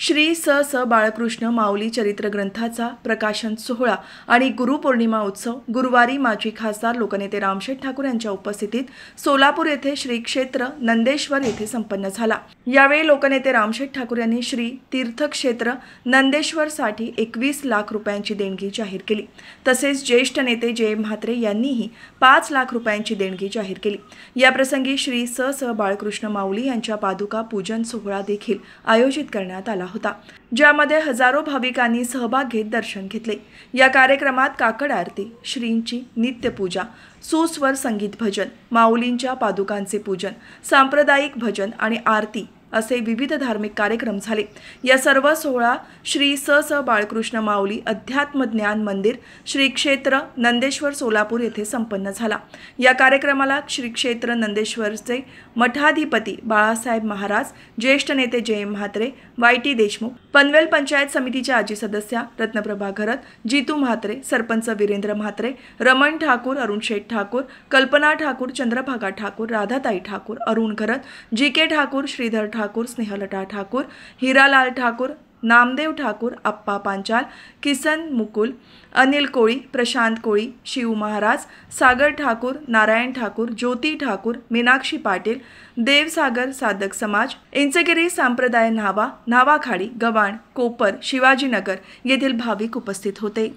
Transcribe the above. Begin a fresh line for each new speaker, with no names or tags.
श्री स बाळकृष्ण माऊली चरित्र ग्रंथाचा प्रकाशन सोहळा आणि गुरुपौर्णिमा उत्सव गुरुवारी माजी खासदार लोकनेते रामशेठ ठाकूर यांच्या उपस्थितीत सोलापूर येथे श्री क्षेत्र नंदेश्वर येथे संपन्न झाला। यावेळी लोकनेते रामशेठ ठाकूर यांनी श्री तीर्थक्षेत्र नंदेश्वरसाठी 21 लाख रुपयांची देणगी जाहीर केली। तसेच ज्येष्ठ नेते जय म्हात्रे यांनीही 5 लाख रुपयांची देणगी जाहीर केली। या प्रसंगी श्री स बाळकृष्ण माऊली यांच्या पादुका पूजन सोहळा देखील आयोजित करण्यात आला होता, ज्यामध्ये हजारो भाविकांनी सहभाग घेत दर्शन घेतले। या कार्यक्रमात काकड आरती, श्रींची नित्यपूजा, सुस्वर संगीत भजन, माऊलींच्या पादुकांचे पूजन, सांप्रदायिक भजन आणि आरती असे विविध धार्मिक कार्यक्रम झाले। या सर्व सोहळा श्री स बाळकृष्ण माऊली अध्यात्म ज्ञान मंदिर श्री क्षेत्र नंदेश्वर सोलापूर येथे संपन्न झाला। या कार्यक्रमाला श्री क्षेत्र नंदेश्वरचे मठाधिपती बाळासाहेब महाराज, ज्येष्ठ नेते जय म्हात्रे, वाय.टी. देशमुख, पनवेल पंचायत समितीच्या आजी सदस्या रत्नप्रभा घरत, जितू म्हात्रे, सरपंच वीरेंद्र म्हात्रे, रमण ठाकूर, अरुण शेठ ठाकूर, कल्पना ठाकूर, चंद्रभागा ठाकूर, राधाताई ठाकूर, अरुण घरत, जी.के. ठाकूर, श्रीधर ठाकूर, स्नेहलता ठाकूर, हिरालाल ठाकूर, नामदेव ठाकूर, अप्पा पांचाल, किसन मुकुल, अनिल कोळी, प्रशांत कोळी, शिव महाराज, सागर ठाकूर, नारायण ठाकूर, ज्योती ठाकूर, मीनाक्षी पाटील, देवसागर साधक समाज, इंचगिरी संप्रदाय न्हावा, न्हावाखाडी, गव्हाण, कोपर, शिवाजीनगर येथील भाविक उपस्थित होते।